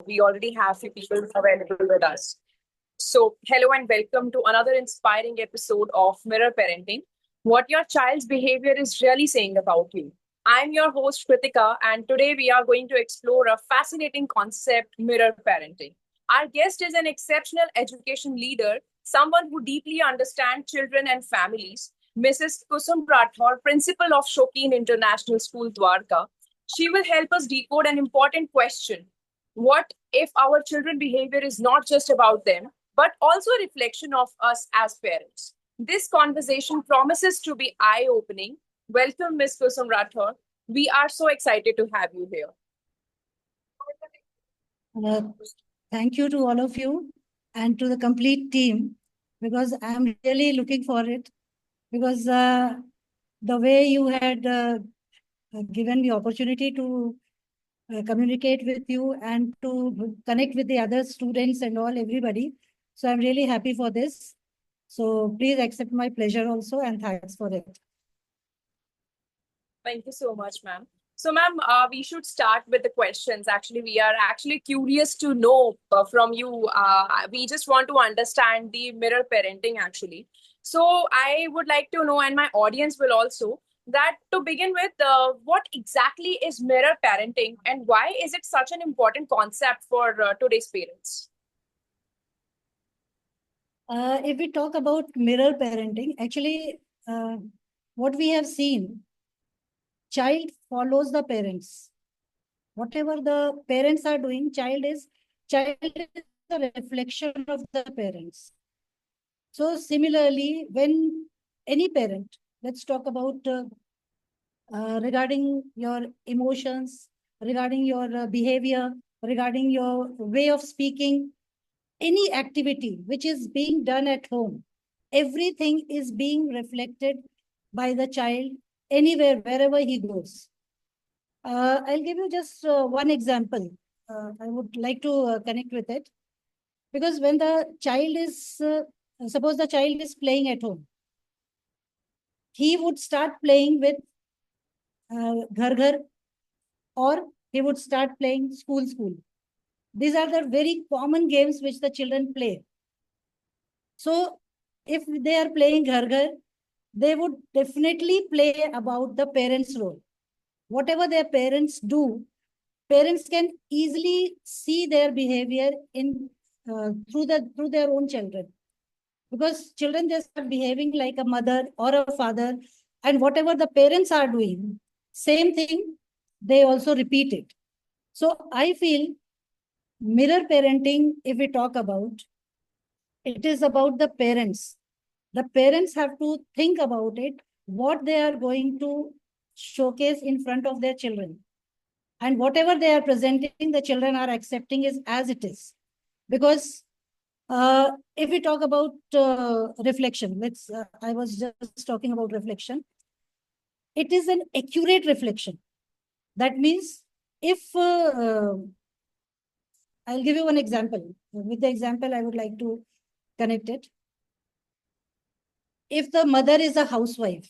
we already have few people available with us. So, hello and welcome to another inspiring episode of Mirror Parenting, what your child's behavior is really saying about you. I'm your host, Kritika, and today we are going to explore a fascinating concept, mirror parenting. Our guest is an exceptional education leader, someone who deeply understands children and families, Mrs. Kusum Rathore, principal of Shokeen International School, Dwarka. She will help us decode an important question. What if our children's behavior is not just about them, but also a reflection of us as parents? This conversation promises to be eye opening. Welcome, Ms. Kusum Rathore. We are so excited to have you here. Uh, Thank you to all of you and to the complete team, because I'm really looking for it, because the way you had given the opportunity to communicate with you and to connect with the other students and all, everybody. So I'm really happy for this. So please accept my pleasure also, and thanks for it. Thank you so much, ma'am. So, ma'am, we should start with the questions. Actually, we are actually curious to know from you. We just want to understand the mirror parenting, actually. So, I would like to know, and my audience will also, that to begin with, what exactly is mirror parenting and why is it such an important concept for today's parents? If we talk about mirror parenting, actually, what we have seen, child follows the parents. Whatever the parents are doing, child is a reflection of the parents. So similarly, when any parent, let's talk about regarding your emotions, regarding your behavior, regarding your way of speaking, any activity which is being done at home, everything is being reflected by the child anywhere, wherever he goes. I'll give you just one example. I would like to connect with it, because when the child is, suppose the child is playing at home, he would start playing with Ghar Ghar, or he would start playing School School. These are the very common games which the children play. So if they are playing Ghar Ghar, they would definitely play about the parents' role. Whatever their parents do, parents can easily see their behavior in through their own children, because children just are behaving like a mother or a father, and whatever the parents are doing, same thing they also repeat it. So I feel mirror parenting, if we talk about, it is about the parents. The parents have to think about it, what they are going to showcase in front of their children. And whatever they are presenting, the children are accepting is as it is. Because if we talk about reflection, I was just talking about reflection. It is an accurate reflection. That means if, I'll give you one example. With the example, I would like to connect it. If the mother is a housewife,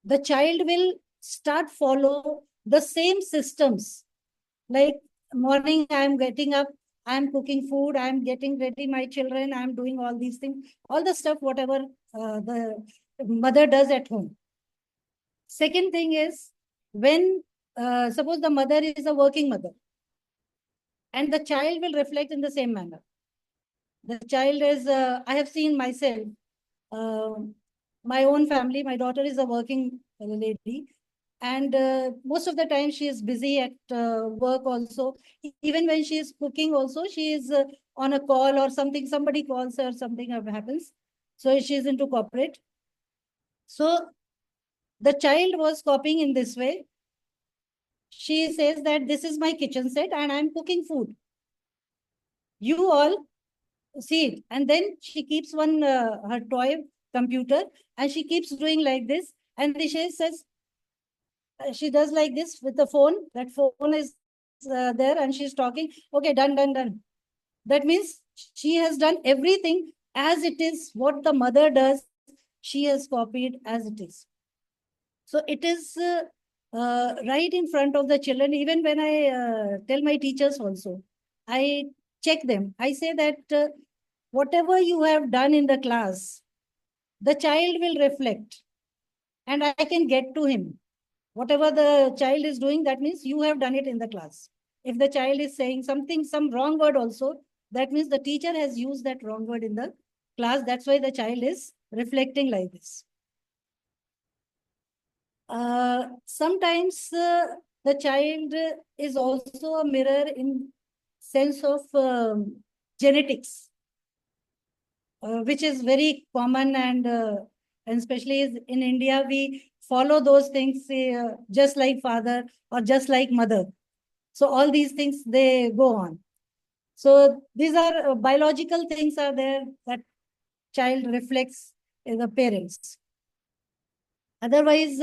the child will start follow the same systems. Like morning, I'm getting up, I'm cooking food, I'm getting ready my children, I'm doing all these things, all the stuff, whatever the mother does at home. Second thing is, when suppose the mother is a working mother, and the child will reflect in the same manner. The child is, I have seen myself, my own family, my daughter is a working lady, and most of the time she is busy at work also. Even when she is cooking also, she is on a call or something, somebody calls her, something happens. So she is into corporate. So the child was copying in this way. She says that this is my kitchen set and I'm cooking food. You all see it. And then she keeps one, her toy computer, and she keeps doing like this. And she says, she does like this with the phone. That phone is there and she's talking. Okay, done, done, done. That means she has done everything as it is. What the mother does, she has copied as it is. So it is right in front of the children. Even when I tell my teachers also, I check them. I say that whatever you have done in the class, the child will reflect and I can get to him. Whatever the child is doing, that means you have done it in the class. If the child is saying something, some wrong word also, that means the teacher has used that wrong word in the class. That's why the child is reflecting like this. Sometimes the child is also a mirror in sense of genetics, which is very common and especially in India, we follow those things just like father or just like mother. So all these things, they go on. So these are biological things are there that child reflects in the parents. Otherwise,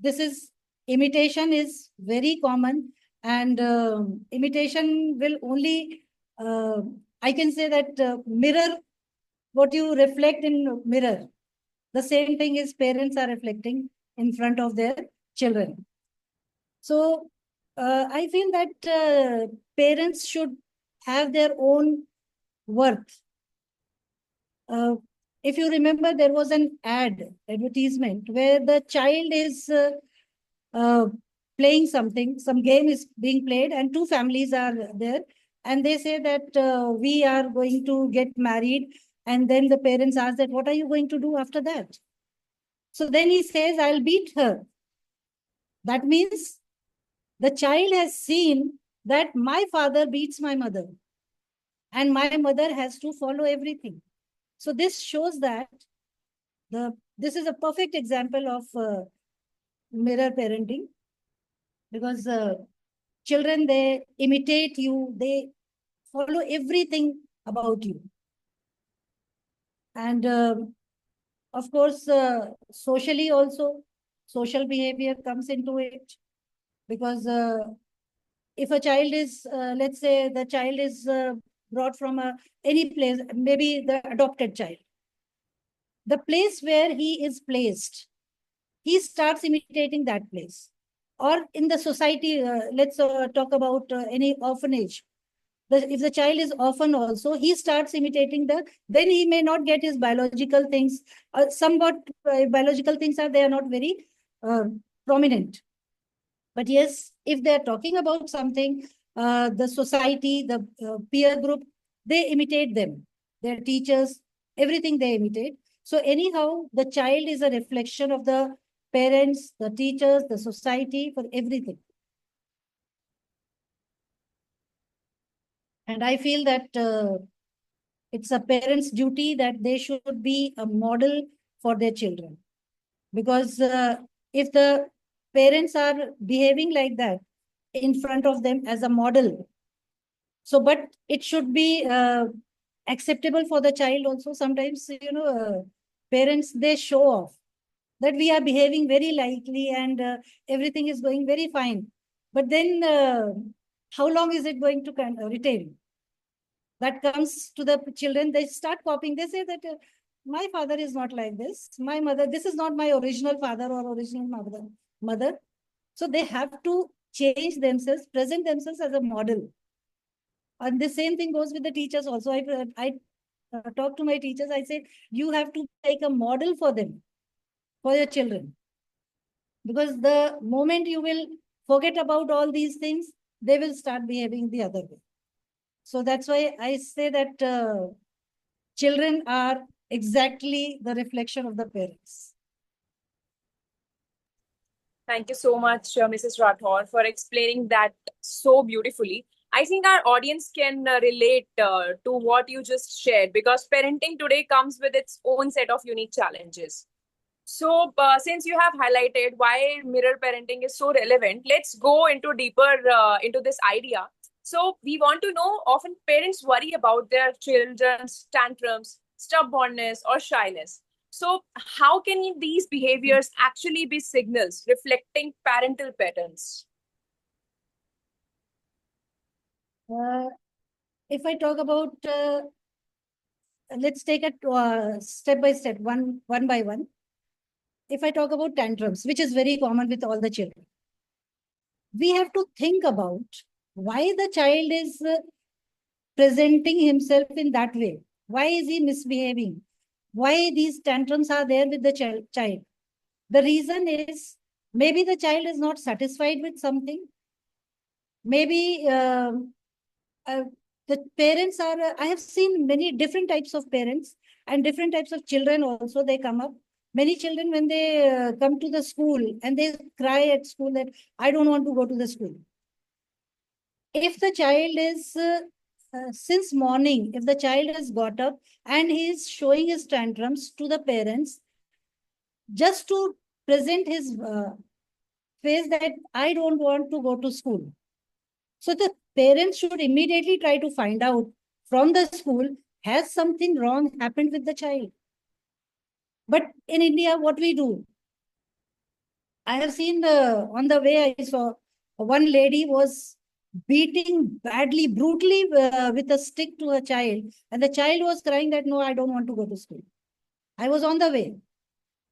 this is imitation is very common and imitation will only, I can say that mirror what you reflect in mirror. The same thing is parents are reflecting in front of their children. So I feel that parents should have their own worth. If you remember, there was an advertisement where the child is uh, playing something, some game is being played, and two families are there. And they say that we are going to get married. And then the parents ask that, what are you going to do after that? So then he says, I'll beat her. That means the child has seen that my father beats my mother and my mother has to follow everything. So this shows that this is a perfect example of mirror parenting, because children, they imitate you, they follow everything about you. And of course, socially also, social behavior comes into it, because if a child is, let's say the child is brought from any place, maybe the adopted child, the place where he is placed, he starts imitating that place. Or in the society, let's talk about any orphanage. If the child is orphan also, he starts imitating then he may not get his biological things. Somewhat biological things they are not very prominent. But yes, if they're talking about something, the society, the peer group, they imitate them. Their teachers, everything they imitate. So anyhow, the child is a reflection of the parents, the teachers, the society, for everything. And I feel that it's a parent's duty that they should be a model for their children. Because if the parents are behaving like that in front of them as a model, so but it should be acceptable for the child also. Sometimes, parents, they show off that we are behaving very lightly and everything is going very fine. But then how long is it going to retain? That comes to the children, they start copying. They say that my father is not like this. My mother, this is not my original father or original mother. So they have to change themselves, present themselves as a model. And the same thing goes with the teachers also. I talk to my teachers. I say, you have to take a model for them, for your children. Because the moment you will forget about all these things, they will start behaving the other way. So that's why I say that children are exactly the reflection of the parents. Thank you so much, Mrs. Rathore, for explaining that so beautifully. I think our audience can relate to what you just shared, because parenting today comes with its own set of unique challenges. So, since you have highlighted why mirror parenting is so relevant, let's go into deeper into this idea. So, we want to know, often parents worry about their children's tantrums, stubbornness, or shyness. So, how can these behaviors actually be signals reflecting parental patterns? If I talk about, let's take it step by step, one by one. If I talk about tantrums, which is very common with all the children, we have to think about why the child is presenting himself in that way? Why is he misbehaving? Why these tantrums are there with the child? The reason is maybe the child is not satisfied with something. Maybe uh, the parents are, I have seen many different types of parents and different types of children also, they come up. Many children, when they come to the school and they cry at school that I don't want to go to the school. If the child is, since morning, if the child has got up and he is showing his tantrums to the parents, just to present his face that I don't want to go to school. So the parents should immediately try to find out from the school, has something wrong happened with the child? But in India, what we do, I have seen on the way I saw one lady was beating badly, brutally with a stick to a child. And the child was crying that, no, I don't want to go to school. I was on the way.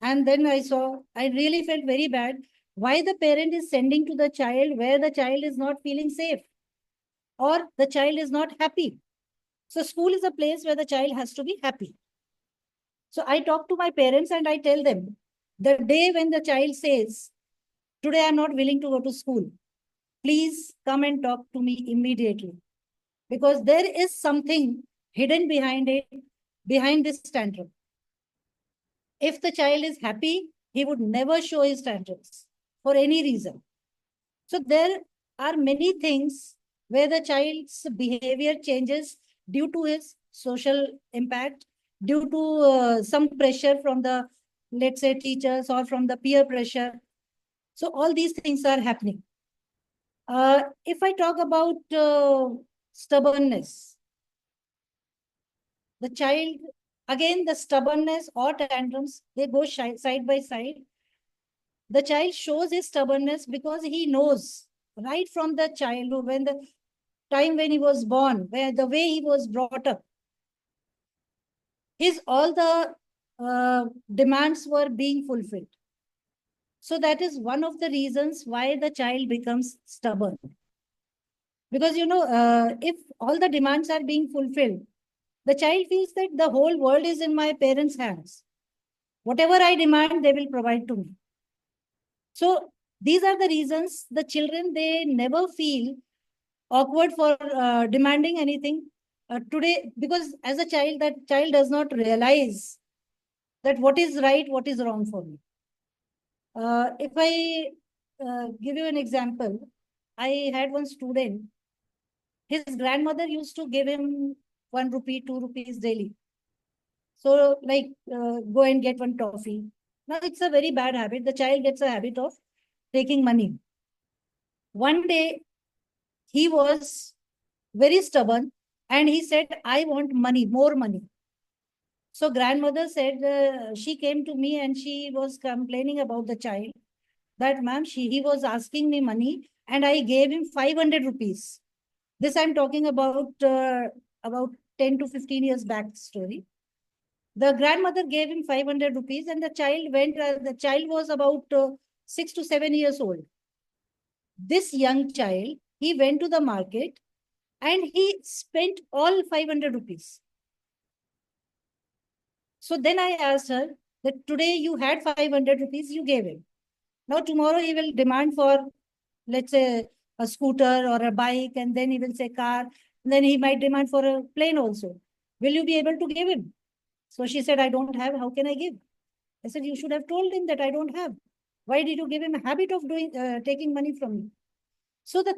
And then I saw, I really felt very bad. Why the parent is sending to the child where the child is not feeling safe or the child is not happy. So school is a place where the child has to be happy. So I talk to my parents and I tell them the day when the child says, today I'm not willing to go to school, please come and talk to me immediately. Because there is something hidden behind it, behind this tantrum. If the child is happy, he would never show his tantrums for any reason. So there are many things where the child's behavior changes due to his social impact, due to some pressure from the, let's say, teachers or from the peer pressure. So all these things are happening. If I talk about stubbornness, the child, again, the stubbornness or tantrums, they go side by side. The child shows his stubbornness because he knows right from the childhood, when the time when he was born, where the way he was brought up, his all the demands were being fulfilled. So that is one of the reasons why the child becomes stubborn. Because, if all the demands are being fulfilled, the child feels that the whole world is in my parents' hands. Whatever I demand, they will provide to me. So these are the reasons the children, they never feel awkward for demanding anything today, because as a child, that child does not realize that what is right, what is wrong for me. If I give you an example, I had one student, his grandmother used to give him 1 rupee, 2 rupees daily. So like, go and get one toffee. Now it's a very bad habit. The child gets a habit of taking money. One day he was very stubborn and he said, I want money, more money. So grandmother said, she came to me and she was complaining about the child that, ma'am, he was asking me money and I gave him 500 rupees. This I'm talking about 10 to 15 years back story. The grandmother gave him 500 rupees and the child was about 6 to 7 years old. This young child, he went to the market and he spent all 500 rupees. So then I asked her that today you had 500 rupees, you gave him. Now tomorrow he will demand for, let's say, a scooter or a bike, and then he will say car. And then he might demand for a plane also. Will you be able to give him? So she said, I don't have. How can I give? I said, you should have told him that I don't have. Why did you give him a habit of taking money from me? So the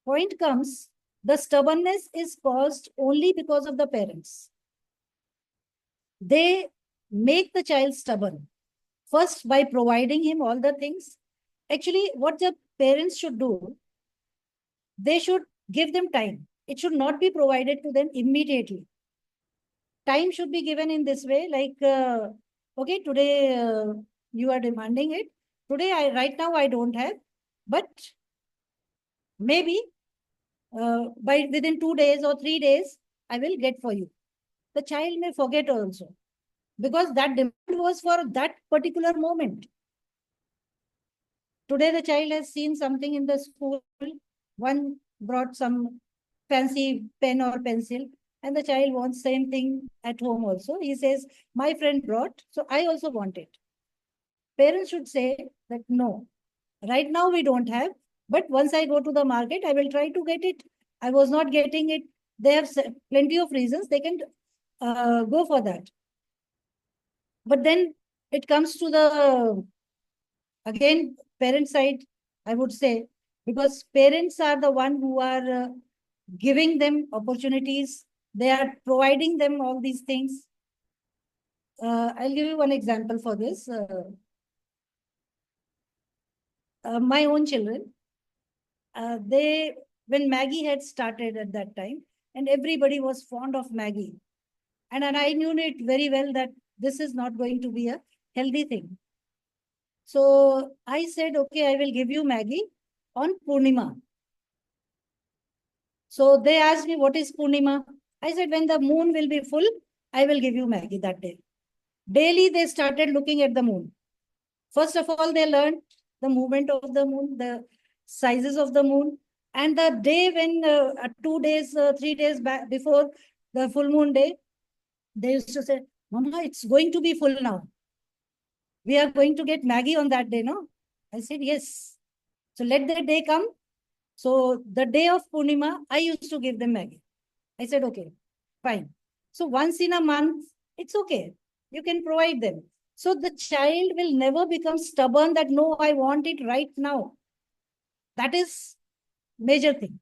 point comes, the stubbornness is caused only because of the parents. They make the child stubborn. First, by providing him all the things. Actually, what the parents should do, they should give them time. It should not be provided to them immediately. Time should be given in this way, like, okay, today you are demanding it. Today, right now, I don't have, but maybe by within 2 days or 3 days, I will get for you. The child may forget also, because that demand was for that particular moment. Today, the child has seen something in the school. One brought some fancy pen or pencil, and the child wants same thing at home also. He says, my friend brought, so I also want it. Parents should say that no, right now we don't have, but once I go to the market, I will try to get it. I was not getting it. They have plenty of reasons. They can go for that. But then it comes to the, again, parent side, I would say, because parents are the one who are giving them opportunities. They are providing them all these things. I'll give you one example for this. My own children, they, when Maggie had started at that time, and everybody was fond of Maggie. And I knew it very well that this is not going to be a healthy thing. So I said, okay, I will give you Maggie on Purnima. So they asked me, what is Purnima? I said, when the moon will be full, I will give you Maggie that day. Daily, they started looking at the moon. First of all, they learned the movement of the moon, the sizes of the moon. And the day when 2 days, 3 days back before the full moon day, they used to say, Mama, it's going to be full now. We are going to get Maggie on that day, no? I said, yes. So let the day come. So the day of Purnima, I used to give them Maggie. I said, okay, fine. So once in a month, it's okay. You can provide them. So the child will never become stubborn that, no, I want it right now. That is major thing.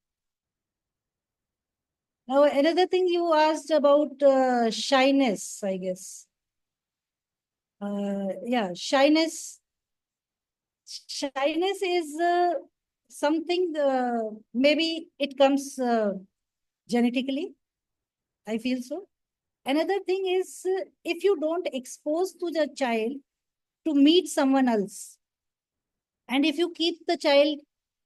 Now, another thing you asked about shyness, I guess. Yeah, shyness. Shyness is something, maybe it comes genetically. I feel so. Another thing is, if you don't expose to the child to meet someone else, and if you keep the child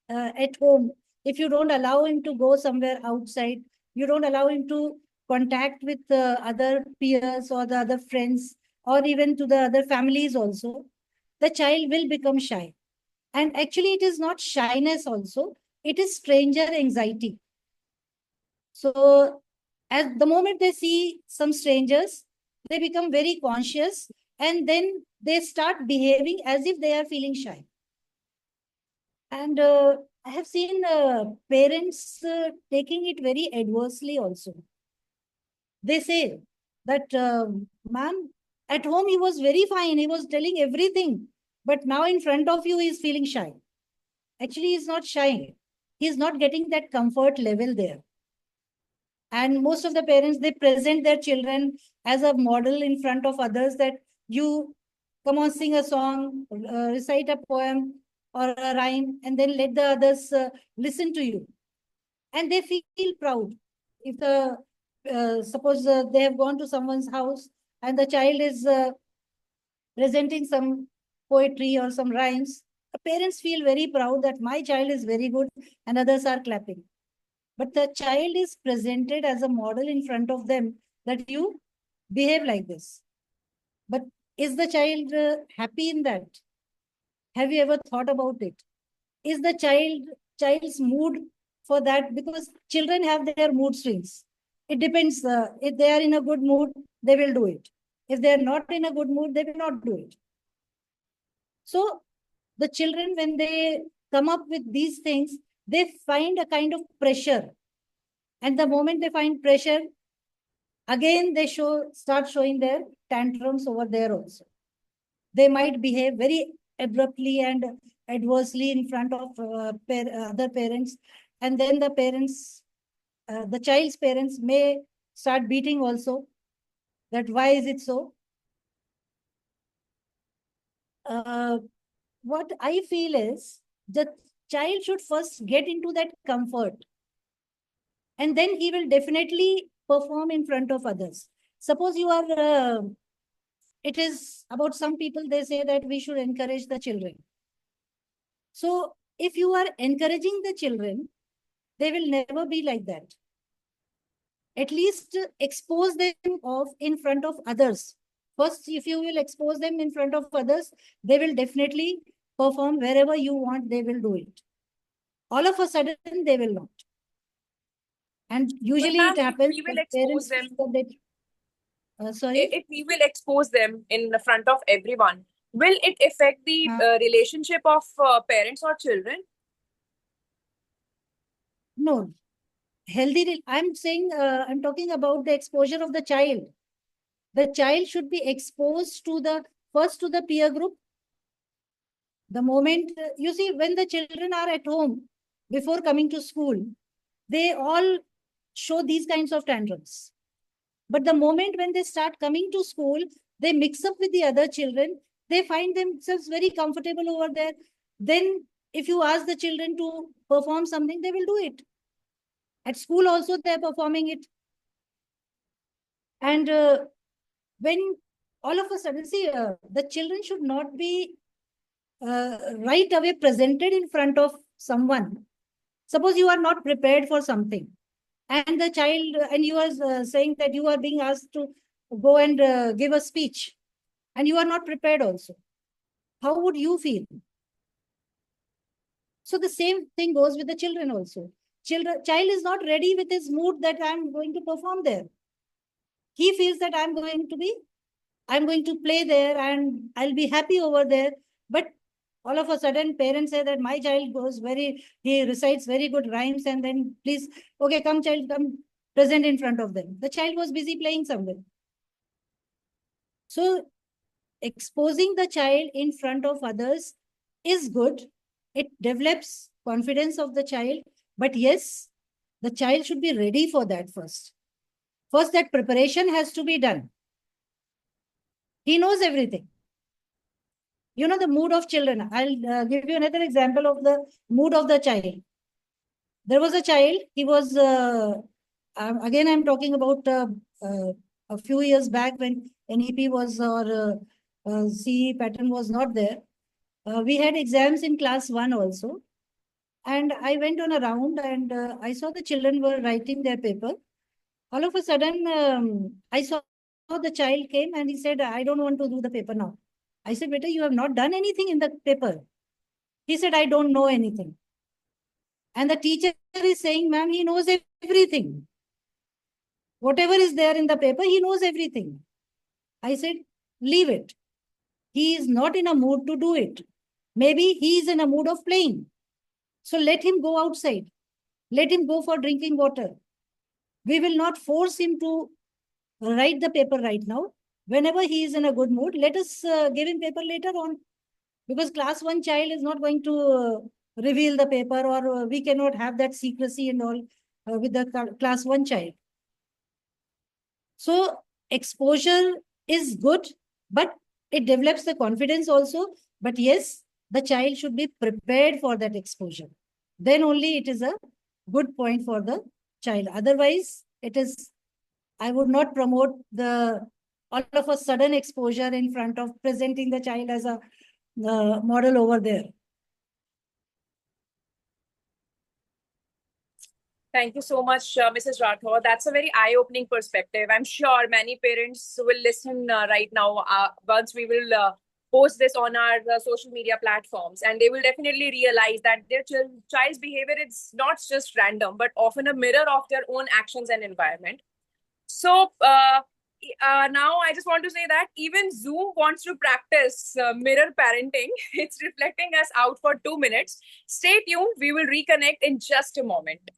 at home, if you don't allow him to go somewhere outside, you don't allow him to contact with other peers or the other friends, or even to the other families also, the child will become shy. And actually, it is not shyness also, it is stranger anxiety. So at the moment they see some strangers, they become very conscious, and then they start behaving as if they are feeling shy. And I have seen parents taking it very adversely also. They say that, ma'am, at home he was very fine, he was telling everything, but now in front of you he is feeling shy. Actually, he's not shy. He's not getting that comfort level there. And most of the parents, they present their children as a model in front of others, that you come on, sing a song, recite a poem or a rhyme, and then let the others listen to you. And they feel proud. If the, suppose they have gone to someone's house and the child is presenting some poetry or some rhymes, the parents feel very proud that my child is very good and others are clapping. But the child is presented as a model in front of them that you behave like this. But is the child happy in that? Have you ever thought about it? Is the child's mood for that? Because children have their mood swings. It depends. If they are in a good mood, they will do it. If they are not in a good mood, they will not do it. So the children, when they come up with these things, they find a kind of pressure. And the moment they find pressure, again they start showing their tantrums over there also. They might behave very abruptly and adversely in front of other parents, and then the parents, the child's parents may start beating also. That why is it so? What I feel is the child should first get into that comfort, and then he will definitely perform in front of others. Suppose you are, it is about some people, they say that we should encourage the children. So if you are encouraging the children, they will never be like that. At least expose them of in front of others. First, if you will expose them in front of others, they will definitely perform wherever you want, they will do it. All of a sudden, they will not. And usually ma'am, it if happens we will that expose parents them, feel that sorry. if we will expose them in the front of everyone, will it affect the uh, relationship of parents or children? no, I'm saying, I'm talking about the exposure of the child. The child should be exposed to the first to the peer group. The moment, you see, when the children are at home before coming to school, they all show these kinds of tantrums. But the moment when they start coming to school, they mix up with the other children. They find themselves very comfortable over there. Then, if you ask the children to perform something, they will do it. At school, also, they're performing it. And when all of a sudden, see, the children should not be right away presented in front of someone. Suppose you are not prepared for something, and the child, and you are saying that you are being asked to go and give a speech, and you are not prepared also. How would you feel? So the same thing goes with the children also. Child is not ready with his mood that I'm going to perform there. He feels that I'm going to play there and I'll be happy over there. But all of a sudden, parents say that my child he recites very good rhymes, and then please, okay, come, child, come present in front of them. The child was busy playing somewhere. So, exposing the child in front of others is good. It develops confidence of the child. But yes, the child should be ready for that first. First, that preparation has to be done. He knows everything. You know the mood of children. I'll give you another example of the mood of the child. There was a child. He was again. I'm talking about a few years back when NEP was or CE pattern was not there. We had exams in class 1 also, and I went on a round and I saw the children were writing their paper. All of a sudden, I saw the child came and he said, "I don't want to do the paper now." I said, "Beta, you have not done anything in the paper." He said, "I don't know anything." And the teacher is saying, "Ma'am, he knows everything. Whatever is there in the paper, he knows everything." I said, "Leave it. He is not in a mood to do it. Maybe he is in a mood of playing. So let him go outside. Let him go for drinking water. We will not force him to write the paper right now. Whenever he is in a good mood, let us give him paper later on. Because class 1 child is not going to reveal the paper, or we cannot have that secrecy and all with the class 1 child." So exposure is good, but it develops the confidence also. But yes, the child should be prepared for that exposure. Then only it is a good point for the child. Otherwise, I would not promote the all of a sudden exposure in front of presenting the child as a model over there. Thank you so much, Mrs. Rathore. That's a very eye-opening perspective. I'm sure many parents will listen right now once we will post this on our social media platforms, and they will definitely realize that their child's behavior is not just random, but often a mirror of their own actions and environment. So now I just want to say that even Zoom wants to practice mirror parenting. It's reflecting us out for 2 minutes. Stay tuned. We will reconnect in just a moment.